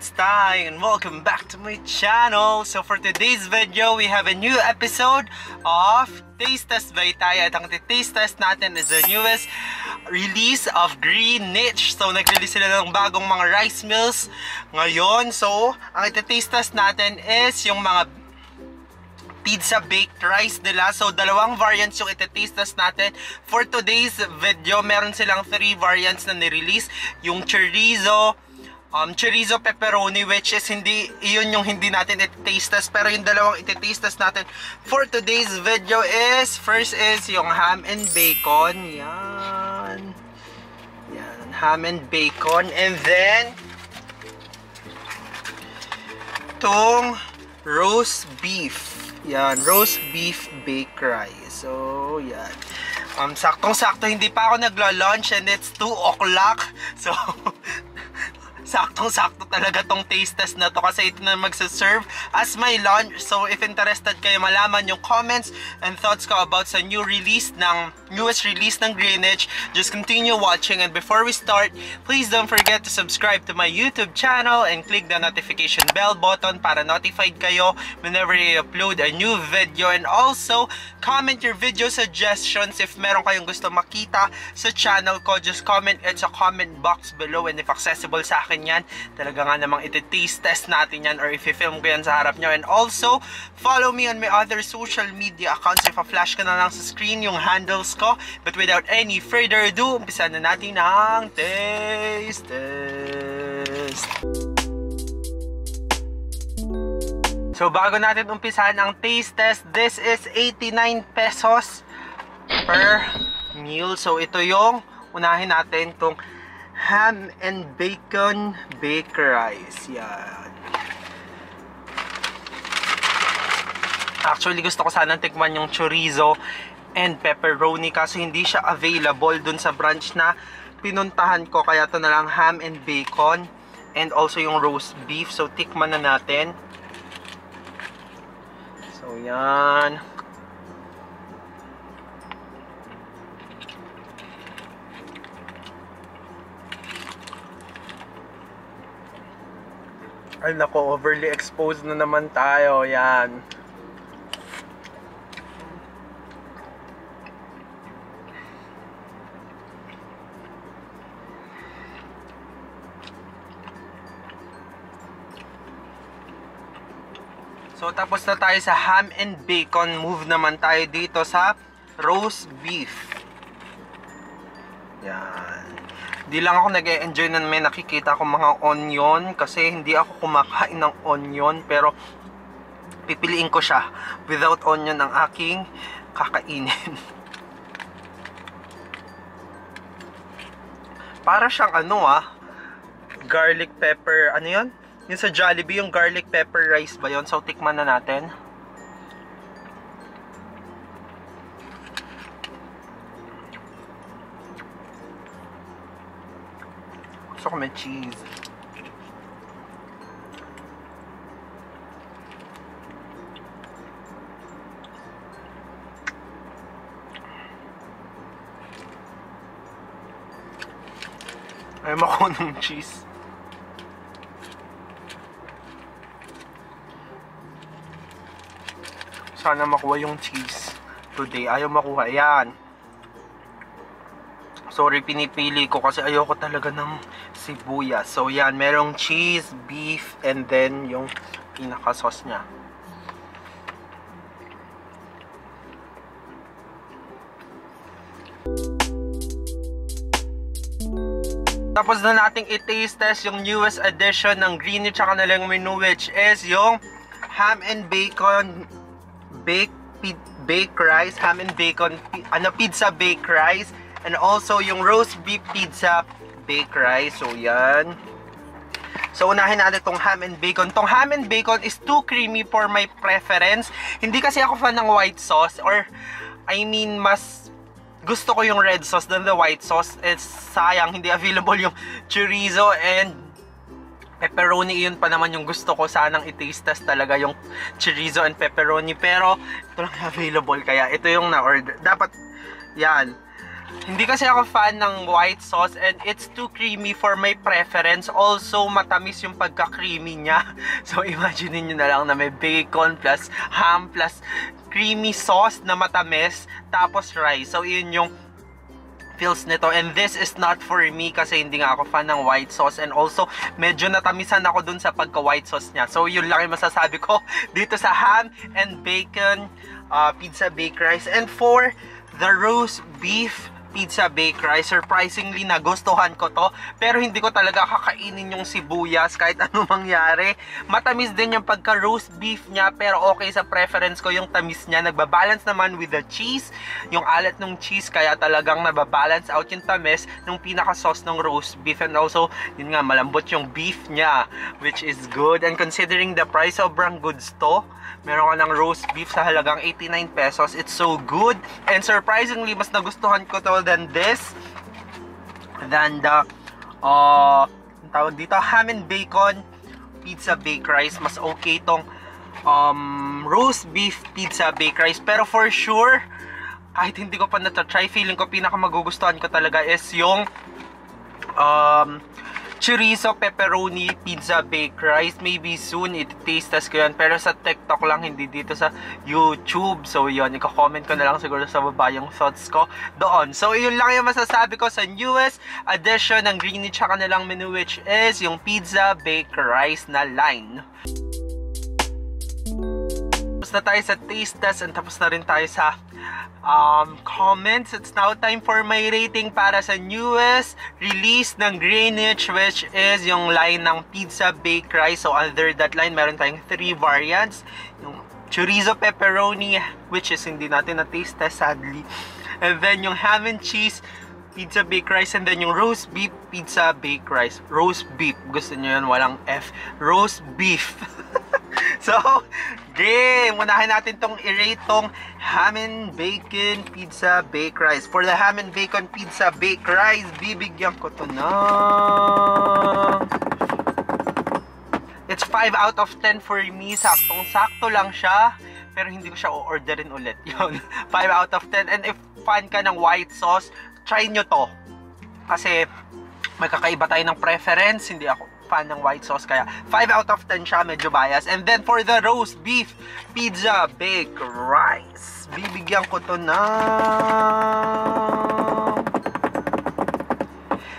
it's Ty and welcome back to my channel. So for today's video, we have a new episode of Taste Test by Ty. At ang taste test natin is the newest release of Greenwich. So nag-release sila ng bagong mga rice meals ngayon. So ang taste test natin is yung mga pizza baked rice nila. So dalawang variants yung iti-taste test natin. For today's video, meron silang 3 variants na ni-release. Yung chorizo pepperoni, which is yun yung hindi natin iti-taste test. Pero yung dalawang iti-taste test natin for today's video is, first is yung ham and bacon. Yan, ham and bacon. And then itong roast beef. Yan, roast beef baked rice. So, yan. Saktong-sakto, hindi pa ako naglo-lunch and it's 2 o'clock. So, saktong-sakto talaga tong taste test na to kasi ito na magsaserve as my lunch. So, if interested kayo malaman yung comments and thoughts ko about sa newest release ng Greenwich, just continue watching. And before we start, please don't forget to subscribe to my YouTube channel and click the notification bell button para notified kayo whenever I upload a new video. And also, comment your video suggestions. If meron kayong gusto makita sa channel ko, just comment it sa comment box below. And if accessible sa akin yan, talaga nga namang iti-taste test natin yan, or i-film ko yan sa harap nyo. And also, follow me on my other social media accounts. If a-flash ka na lang sa screen yung handles ko. But without any further ado, umpisa na natin ang taste test. So bago natin umpisahan ang taste test, this is 89 pesos per meal. So ito yung unahin natin, itong ham and bacon baked rice. Yan. Actually, gusto ko sanang tikman yung chorizo and pepperoni kaso hindi siya available dun sa branch na pinuntahan ko. Kaya ito na lang, ham and bacon and also yung roast beef. So, tikman na natin. So, yan. Ay nako, overly exposed na naman tayo. Yan. So tapos na tayo sa ham and bacon. Move naman tayo dito sa roast beef. Yan. Di lang ako nag-e-enjoy na may nakikita ko mga onion kasi hindi ako kumakain ng onion, pero pipiliin ko siya without onion ang aking kakainin. Para siyang garlic pepper, ano yun? Yung sa Jollibee, yung garlic pepper rice ba yun? So tikman na natin. Gusto ko may cheese. Ayaw ako ng cheese. Sana makuha yung cheese today. Ayaw makuha. Yan. Sorry, pinipili ko kasi ayoko talaga ng sibuyas. So yan, merong cheese, beef, and then yung pinaka-sauce niya. Tapos na nating i-taste test yung newest edition ng Greenwich sa kanilang menu, which is yung ham and bacon baked rice, ham and bacon pizza baked rice, and also yung roast beef pizza baked rice. So yan. So unahin natin tong ham and bacon. Tong ham and bacon is too creamy for my preference. Hindi kasi ako fan ng white sauce, or I mean mas gusto ko yung red sauce than the white sauce. It's sayang hindi available yung chorizo and pepperoni. Yun pa naman yung gusto ko sanang i-taste test talaga, yung chorizo and pepperoni, pero ito lang available kaya ito yung na-order. Dapat yan, Hindi kasi ako fan ng white sauce and it's too creamy for my preference. Also, matamis yung pagka-creamy niya. So, imagine niyo na lang na may bacon plus ham plus creamy sauce na matamis tapos rice. So, yun yung feels nito, and this is not for me kasi hindi nga ako fan ng white sauce, and also medyo natamisan ako dun sa pagka white sauce niya. So yun lang yung masasabi ko dito sa ham and bacon pizza baked rice. And for the roast beef pizza baked rice, surprisingly nagustuhan ko to, pero hindi ko talaga kakainin yung sibuyas kahit ano mangyari. Matamis din yung pagka roast beef niya, pero okay sa preference ko yung tamis niya. Nagbabalance naman with the cheese, yung alat ng cheese, kaya talagang nababalance out yung tamis ng pinaka sauce ng roast beef. And also yun nga, malambot yung beef niya, which is good. And considering the price, sobrang goods to. Meron ka ng roast beef sa halagang 89 pesos. It's so good. And surprisingly, mas nagustuhan ko to than this. Than the, tawag dito, ham and bacon pizza baked rice. Mas okay tong roast beef pizza baked rice. Pero for sure, kahit hindi ko pa na-try, feeling ko pinaka magugustuhan ko talaga is yung chorizo pepperoni pizza baked rice. Maybe soon iti-taste test ko yan, pero sa TikTok lang, hindi dito sa YouTube. So yun, i-comment ko na lang siguro sa baba yung thoughts ko doon. So yun lang yung masasabi ko sa newest addition ng Greenwich sa kanilang menu, which is yung pizza baked rice na line. Tapos na tayo sa taste test and tapos na rin tayo sa comments. It's now time for my rating para sa newest release ng Greenwich, which is yung line ng pizza baked rice. So under that line, meron tayong 3 variants. Yung chorizo pepperoni, which is hindi natin na-taste test sadly. And then yung ham and cheese pizza baked rice, and then yung roast beef pizza baked rice. Roast beef, gusto nyo yun, walang F. Roast beef. So, game! Unahin natin tong i-rate tong ham and bacon pizza baked rice. For the ham and bacon pizza baked rice, bibigyan ko to na, it's 5 out of 10 for me. Saktong-sakto lang siya, pero hindi ko siya o-orderin ulit. Yun, 5 out of 10. And if fan ka ng white sauce, try nyo to. Kasi may kakaiba tayo ng preference. Hindi ako fan ng white sauce, kaya 5 out of 10 siya, medyo bias. And then for the roast beef pizza baked rice, bibigyan ko to na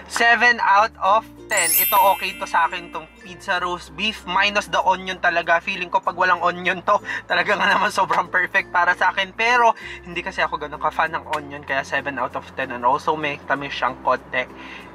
7 out of 10. Ito okay to sa akin, tong pizza roast beef minus the onion talaga. Feeling ko pag walang onion to, talaga nga naman sobrang perfect para sa akin. Pero hindi kasi ako ganun ka-fan ng onion, kaya 7 out of 10. And also may tamis siyang konti.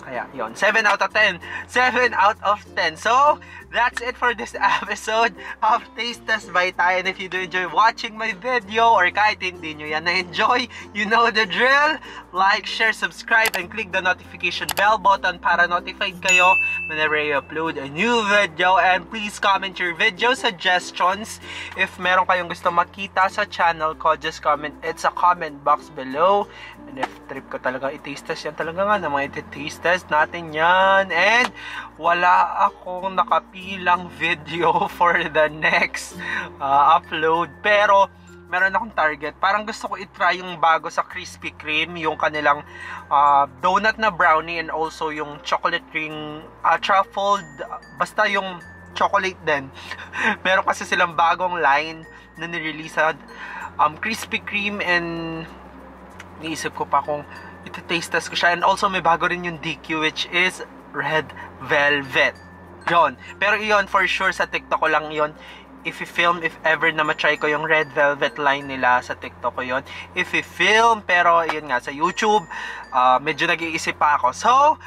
Kaya yon, 7 out of 10. 7 out of 10. So, that's it for this episode of Taste Test by Ty. And if you do enjoy watching my video, or kahit hindi nyo yan na-enjoy, you know the drill. Like, share, subscribe, and click the notification bell button para notified kayo whenever I upload a new video. And please comment your video suggestions. If meron kayong gusto makita sa channel ko, just comment it sa comment box below. And if trip ko talaga i-taste test yan, talaga nga naman i-taste test natin yan. And wala akong nakapilang video for the next upload, pero meron akong target. Parang gusto ko i-try yung bago sa Krispy Kreme, yung kanilang donut na brownie, and also yung chocolate ring truffled, basta yung chocolate din. Meron kasi silang bagong line na nirelease sa Krispy Kreme, and niisip ko pa kung iti-taste test ko siya. And also may bago rin yung DQ, which is red velvet. Yon. Pero iyon for sure sa TikTok ko lang yon. If ever na ma-try ko yung red velvet line nila, sa TikTok ko yon. If i-film, pero yun nga, sa YouTube, medyo nag-iisip pa ako. So,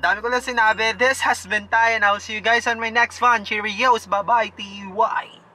dami ko lang sinabi. This has been Ty, and I'll see you guys on my next one. Cheerios! Bye-bye, TY!